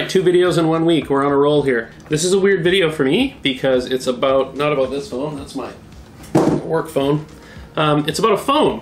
right, 2 videos in 1 week. We're on a roll here. This is a weird video for me because it's about, not about this phone, that's my work phone. It's about a phone.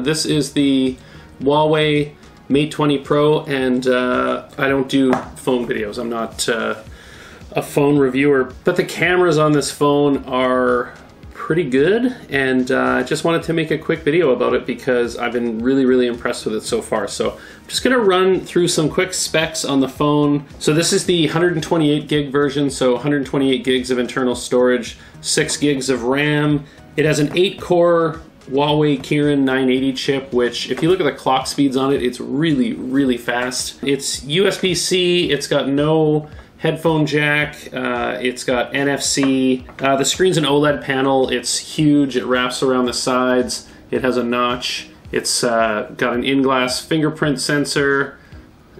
This is the Huawei Mate 20 Pro, and I don't do phone videos. I'm not a phone reviewer, but the cameras on this phone are pretty good, and I just wanted to make a quick video about it because I've been really impressed with it so far. So I'm just gonna run through some quick specs on the phone. So this is the 128 gig version, so 128 gigs of internal storage, 6 gigs of RAM. It has an 8-core Huawei Kirin 980 chip, which if you look at the clock speeds on it, it's really fast. It's USB-C, it's got no headphone jack, it's got NFC. The screen's an OLED panel, it's huge, it wraps around the sides, it has a notch, it's got an in-glass fingerprint sensor,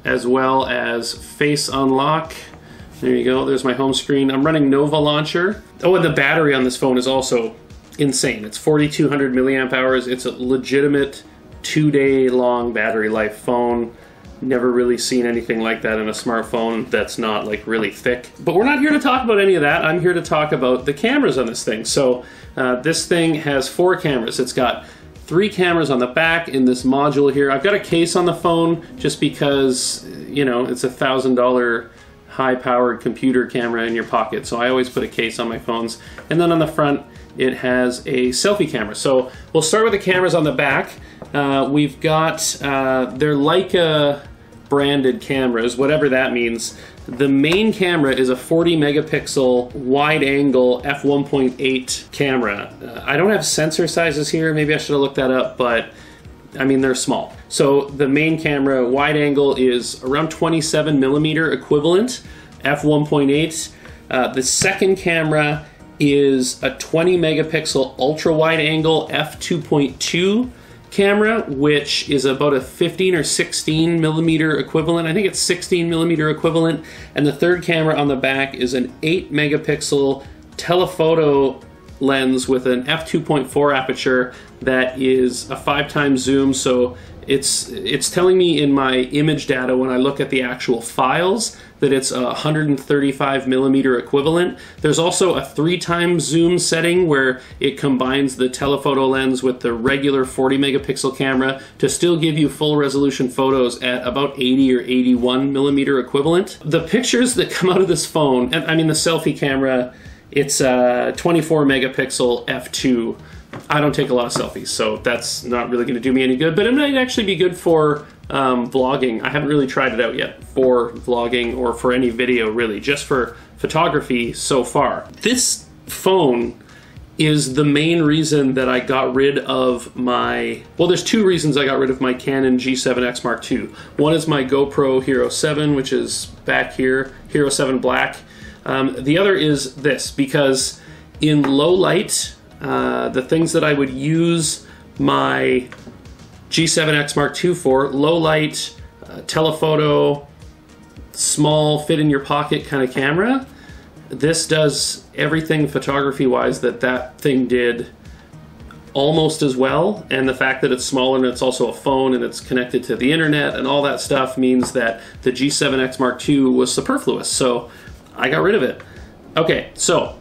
as well as face unlock. There you go, there's my home screen. I'm running Nova Launcher. Oh, and the battery on this phone is also insane. It's 4,200 milliamp hours. It's a legitimate 2-day long battery life phone. Never really seen anything like that in a smartphone that's not like really thick. But we're not here to talk about any of that. I'm here to talk about the cameras on this thing. So this thing has 4 cameras. It's got 3 cameras on the back in this module here. I've got a case on the phone just because, you know, it's $1,000 high-powered computer camera in your pocket. So I always put a case on my phones. And then on the front, it has a selfie camera. So we'll start with the cameras on the back. We've got their Leica branded cameras, whatever that means. The main camera is a 40 megapixel wide angle f1.8 camera. I don't have sensor sizes here, maybe I should have looked that up, but I mean, they're small. So the main camera wide angle is around 27 millimeter equivalent, f1.8. The second camera is a 20 megapixel ultra wide angle f2.2 camera, which is about a 15 or 16 millimeter equivalent. I think it's 16 millimeter equivalent. And the third camera on the back is an 8 megapixel telephoto lens with an f2.4 aperture that is a 5x zoom. So it's telling me in my image data when I look at the actual files that it's a 135 millimeter equivalent. There's also a 3x zoom setting where it combines the telephoto lens with the regular 40 megapixel camera to still give you full resolution photos at about 80 or 81 millimeter equivalent. The pictures that come out of this phone, I mean the selfie camera, it's a 24 megapixel f2. I don't take a lot of selfies, so that's not really going to do me any good, but it might actually be good for vlogging. I haven't really tried it out yet for vlogging or for any video really, just for photography so far. This phone is the main reason that I got rid of my, well, there's 2 reasons I got rid of my Canon G7X Mark II. One is my GoPro Hero 7, which is back here, Hero 7 Black. The other is this, because in low light, the things that I would use my G7X Mark II for, low light, telephoto, small, fit in your pocket kind of camera, this does everything photography wise that thing did almost as well. And the fact that it's smaller and it's also a phone and it's connected to the internet and all that stuff means that the G7X Mark II was superfluous. So I got rid of it. Okay, so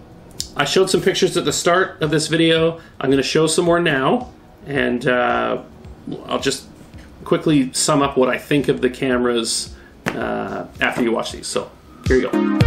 I showed some pictures at the start of this video. I'm going to show some more now, and I'll just quickly sum up what I think of the cameras after you watch these. So here you go.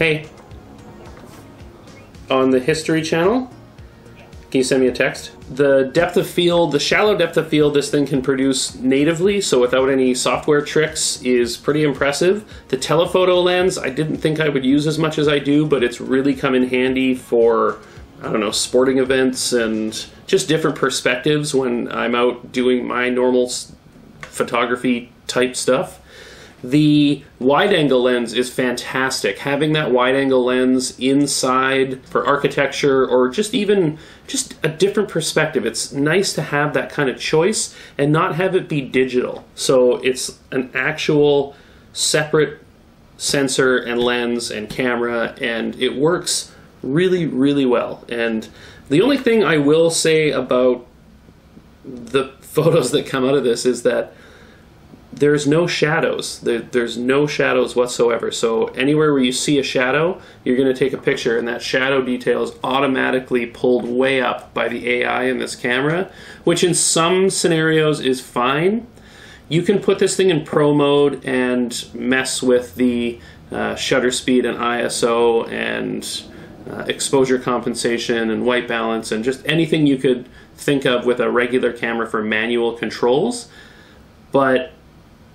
Hey, on the history channel, can you send me a text? The depth of field, the shallow depth of field this thing can produce natively, so without any software tricks, is pretty impressive. The telephoto lens, I didn't think I would use as much as I do, but it's really come in handy for, I don't know, sporting events and just different perspectives when I'm out doing my normal photography type stuff. The wide-angle lens is fantastic. Having that wide-angle lens inside for architecture or just even a different perspective. It's nice to have that kind of choice and not have it be digital. So it's an actual separate sensor and lens and camera, and it works really, really well. And the only thing I will say about the photos that come out of this is that there's no shadows. There's no shadows whatsoever. So anywhere where you see a shadow, you're going to take a picture, and that shadow detail is automatically pulled way up by the AI in this camera, which in some scenarios is fine. You can put this thing in pro mode and mess with the shutter speed and ISO and exposure compensation and white balance and just anything you could think of with a regular camera for manual controls. But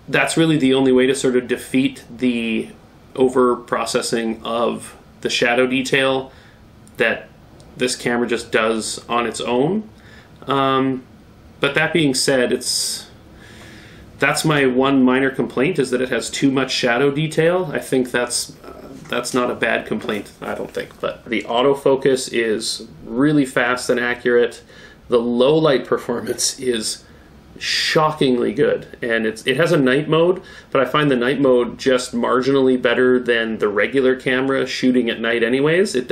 that's really the only way to sort of defeat the over-processing of the shadow detail that this camera just does on its own. But that being said, that's my one minor complaint, is that it has too much shadow detail. I think that's not a bad complaint, I don't think. But the autofocus is really fast and accurate. The low light performance is shockingly good, and it has a night mode, but I find the night mode just marginally better than the regular camera shooting at night anyways. It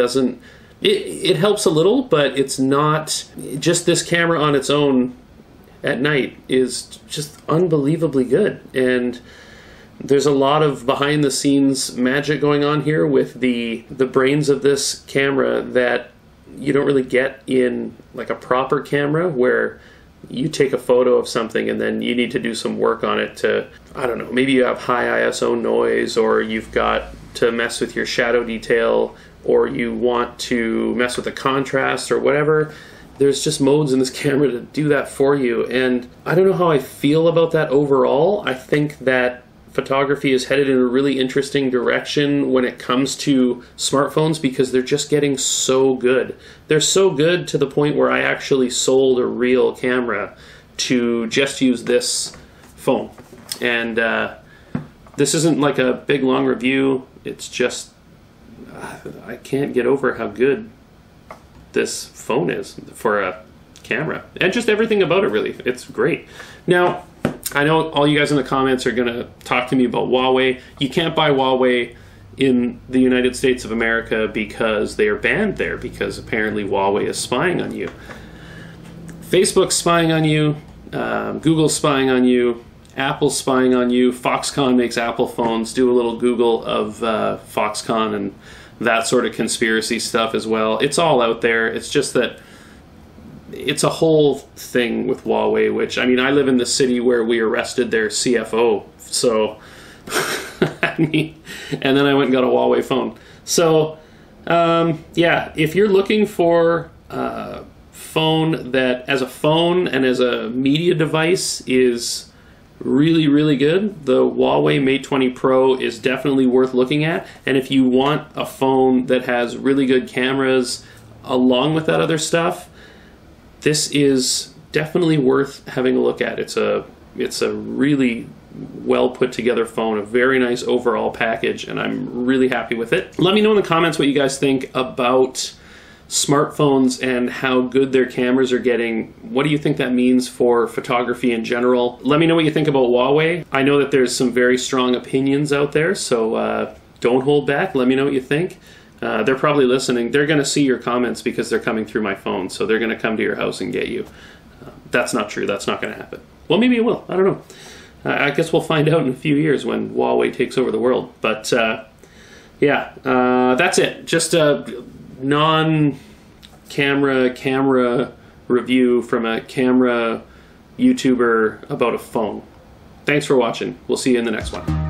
helps a little, but it's not, just this camera on its own at night is just unbelievably good. And there's a lot of behind the scenes magic going on here with the brains of this camera that you don't really get in like a proper camera, where you take a photo of something and then you need to do some work on it to, I don't know, maybe you have high ISO noise, or you've got to mess with your shadow detail, or you want to mess with the contrast or whatever. There's just modes in this camera to do that for you, and I don't know how I feel about that overall. I think that photography is headed in a really interesting direction when it comes to smartphones, because they're just getting so good. They're so good to the point where I actually sold a real camera to just use this phone. And this isn't like a big long review. It's just, I can't get over how good this phone is for a camera. And just everything about it, really. It's great. Now, I know all you guys in the comments are going to talk to me about Huawei. You can't buy Huawei in the United States of America because they are banned there, because apparently Huawei is spying on you. Facebook's spying on you, Google's spying on you, Apple's spying on you, Foxconn makes Apple phones. Do a little Google of Foxconn and that sort of conspiracy stuff as well. It's all out there. It's just that it's a whole thing with Huawei, which, I mean, I live in the city where we arrested their CFO, so, I mean, and then I went and got a Huawei phone. So, yeah, if you're looking for a phone that, as a phone and as a media device, is really, really good, the Huawei Mate 20 Pro is definitely worth looking at. And if you want a phone that has really good cameras along with that other stuff, this is definitely worth having a look at. It's a really well put together phone, a very nice overall package, and I'm really happy with it. Let me know in the comments what you guys think about smartphones and how good their cameras are getting. What do you think that means for photography in general? Let me know what you think about Huawei. I know that there's some very strong opinions out there, so don't hold back. Let me know what you think. They're probably listening. They're going to see your comments because they're coming through my phone, so they're going to come to your house and get you. That's not true. That's not going to happen. Well, maybe it will. I don't know. I guess we'll find out in a few years when Huawei takes over the world. But, yeah, that's it. Just a non-camera review from a camera YouTuber about a phone. Thanks for watching. We'll see you in the next one.